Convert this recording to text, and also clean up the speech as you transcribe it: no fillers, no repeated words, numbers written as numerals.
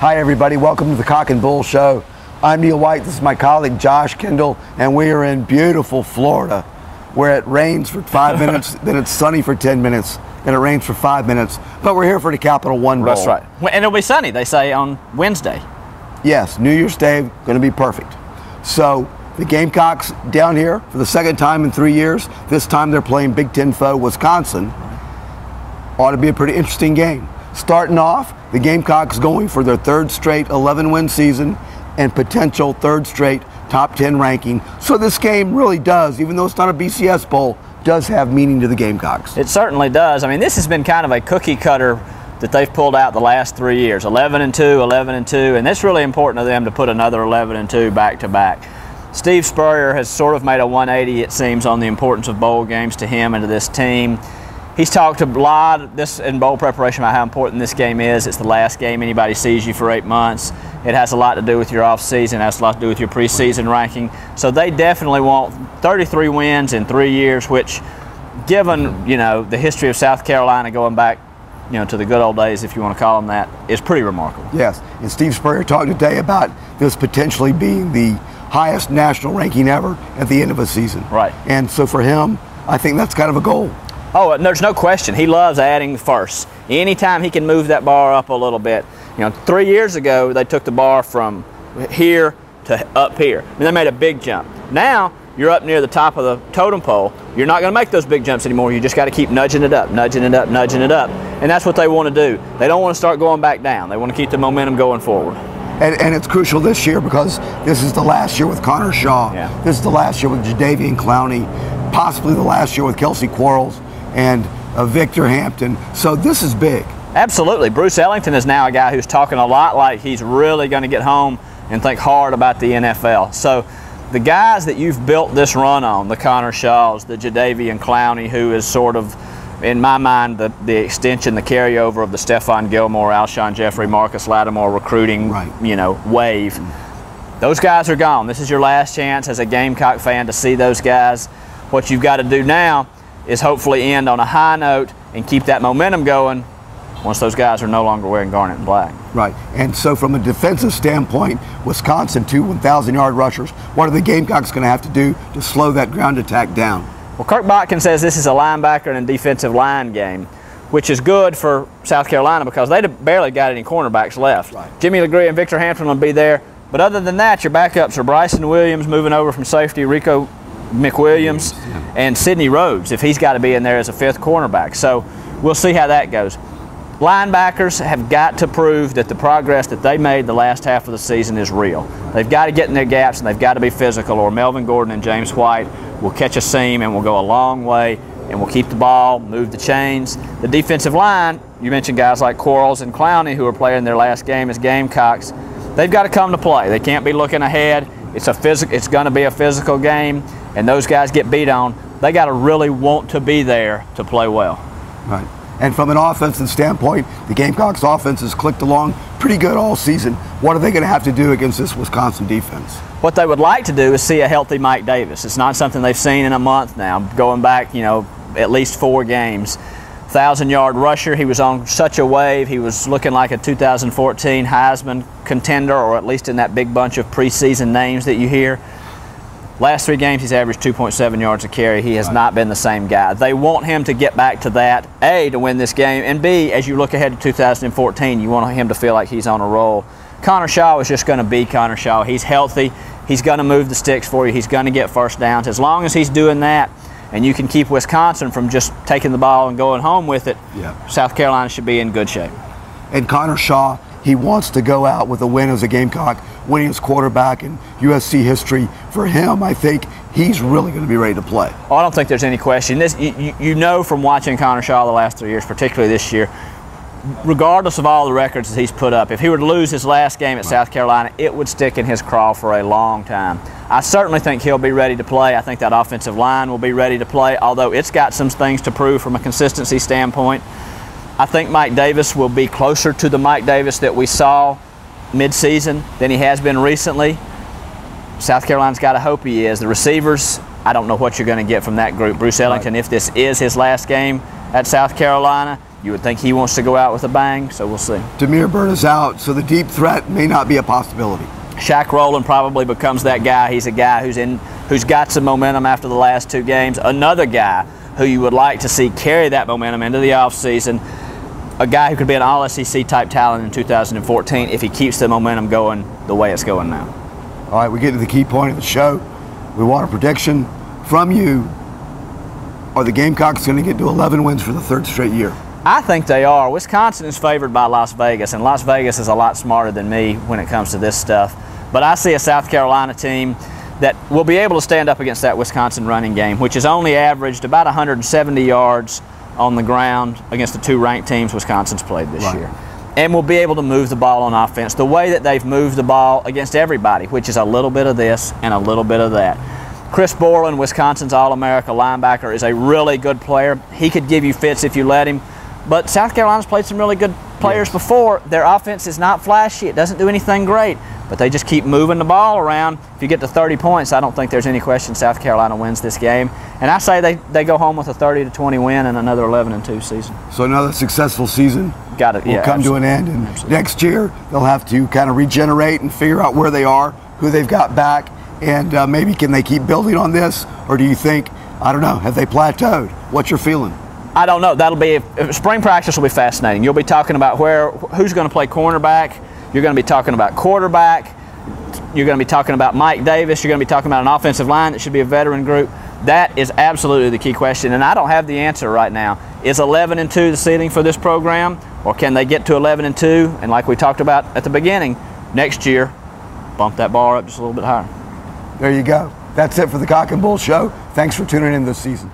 Hi everybody, welcome to the Cock and Bull Show. I'm Neil White, this is my colleague Josh Kendall, and we are in beautiful Florida, where it rains for 5 minutes, then it's sunny for 10 minutes, then it rains for 5 minutes, but we're here for the Capital One Bowl. That's right. And it'll be sunny, they say, on Wednesday. Yes, New Year's Day, going to be perfect. So, the Gamecocks down here for the second time in 3 years. This time they're playing Big Ten foe Wisconsin. Ought to be a pretty interesting game. Starting off, the Gamecocks going for their third straight 11-win season and potential third straight top 10 ranking. So this game really does, even though it's not a BCS bowl, does have meaning to the Gamecocks. It certainly does. I mean, this has been kind of a cookie cutter that they've pulled out the last 3 years. 11-2, 11-2, and it's really important to them to put another 11-2 back to back. Steve Spurrier has sort of made a 180, it seems, on the importance of bowl games to him and to this team. He's talked a lot in bowl preparation about how important this game is. It's the last game anybody sees you for 8 months. It has a lot to do with your off season. It has a lot to do with your preseason ranking. So they definitely want 33 wins in 3 years, which, given the history of South Carolina going back to the good old days, if you want to call them that, is pretty remarkable. Yes, and Steve Spurrier talked today about this potentially being the highest national ranking ever at the end of a season. Right. And so for him, I think that's kind of a goal. Oh, there's no question. He loves adding firsts. Anytime he can move that bar up a little bit. 3 years ago, they took the bar from here to up here. I mean, they made a big jump. Now, you're up near the top of the totem pole. You're not going to make those big jumps anymore. You just got to keep nudging it up, nudging it up, nudging it up. And that's what they want to do. They don't want to start going back down. They want to keep the momentum going forward. And it's crucial this year because this is the last year with Connor Shaw. Yeah. This is the last year with Jadeveon Clowney, possibly the last year with Kelsey Quarles and Victor Hampton. So this is big. Absolutely. Bruce Ellington is now a guy who's talking a lot like he's really going to get home and think hard about the NFL. So the guys that you've built this run on, the Connor Shaws, the Jadeveon Clowney, who is sort of, in my mind, the extension, the carryover of the Stephon Gilmore, Alshon Jeffrey, Marcus Lattimore recruiting, wave. Those guys are gone. This is your last chance as a Gamecock fan to see those guys. What you've got to do now is hopefully end on a high note and keep that momentum going once those guys are no longer wearing garnet and black. Right, and so from a defensive standpoint, Wisconsin, 2 1,000-yard rushers, what are the Gamecocks going to have to do to slow that ground attack down? Well, Kirk Botkin says this is a linebacker and defensive line game, which is good for South Carolina because they barely got any cornerbacks left. Right. Jimmy Legree and Victor Hampton will be there, but other than that, your backups are Bryson Williams moving over from safety, Rico McWilliams, and Sidney Rhodes, if he's got to be in there as a 5th cornerback. So we'll see how that goes. Linebackers have got to prove that the progress that they made the last half of the season is real. They've got to get in their gaps and they've got to be physical, or Melvin Gordon and James White will catch a seam and will go a long way and will keep the ball, move the chains. The defensive line, you mentioned guys like Quarles and Clowney who are playing their last game as Gamecocks. They've got to come to play. They can't be looking ahead. It's going to be a physical game, and those guys get beat on. They got to really want to be there to play well. Right. And from an offensive standpoint, the Gamecocks offense has clicked along pretty good all season. What are they going to have to do against this Wisconsin defense? What they would like to do is see a healthy Mike Davis. It's not something they've seen in a month now, going back, at least 4 games. 1,000-yard rusher. He was on such a wave. He was looking like a 2014 Heisman contender, or at least in that big bunch of preseason names that you hear. Last 3 games, he's averaged 2.7 yards a carry. He has not been the same guy. They want him to get back to that, A, to win this game, and B, as you look ahead to 2014, you want him to feel like he's on a roll. Connor Shaw is just going to be Connor Shaw. He's healthy. He's going to move the sticks for you. He's going to get first downs. As long as he's doing that, and you can keep Wisconsin from just taking the ball and going home with it, South Carolina should be in good shape. And Connor Shaw, he wants to go out with a win as a Gamecock, winningest quarterback in USC history. For him, I think he's really going to be ready to play. Oh, I don't think there's any question. You know from watching Connor Shaw the last 3 years, particularly this year, regardless of all the records that he's put up, if he were to lose his last game at South Carolina, it would stick in his craw for a long time. I certainly think he'll be ready to play. I think that offensive line will be ready to play, although it's got some things to prove from a consistency standpoint. I think Mike Davis will be closer to the Mike Davis that we saw mid-season than he has been recently. South Carolina's got to hope he is. The receivers, I don't know what you're going to get from that group. Bruce Ellington, if this is his last game at South Carolina, You would think he wants to go out with a bang, so we'll see. Demir Bird is out, so the deep threat may not be a possibility. Shaq Rowland probably becomes that guy. He's a guy who's got some momentum after the last 2 games. Another guy who you would like to see carry that momentum into the offseason. A guy who could be an all-SEC type talent in 2014 if he keeps the momentum going the way it's going now. All right, we get to the key point of the show. We want a prediction from you. Are the Gamecocks going to get to 11 wins for the 3rd straight year? I think they are. Wisconsin is favored by Las Vegas, and Las Vegas is a lot smarter than me when it comes to this stuff. But I see a South Carolina team that will be able to stand up against that Wisconsin running game, which has only averaged about 170 yards on the ground against the 2 ranked teams Wisconsin's played this year. And will be able to move the ball on offense the way that they've moved the ball against everybody, which is a little bit of this and a little bit of that. Chris Borland, Wisconsin's All-America linebacker, is a really good player. He could give you fits if you let him. But South Carolina's played some really good players before. Their offense is not flashy. It doesn't do anything great. But they just keep moving the ball around. If you get to 30 points, I don't think there's any question South Carolina wins this game. And I say they go home with a 30-20 win and another 11-2 season. So another successful season Got it. will come to an end. And next year, they'll have to kind of regenerate and figure out where they are, who they've got back, and maybe can they keep building on this? Or do you think, I don't know, have they plateaued? What's your feeling? I don't know. That'll be spring practice will be fascinating. You'll be talking about who's going to play cornerback. You're going to be talking about quarterback. You're going to be talking about Mike Davis. You're going to be talking about an offensive line that should be a veteran group. That is absolutely the key question, and I don't have the answer right now. Is 11-2 the ceiling for this program, or can they get to 11-2? And like we talked about at the beginning, next year, bump that bar up just a little bit higher. There you go. That's it for the Cock and Bull Show. Thanks for tuning in this season.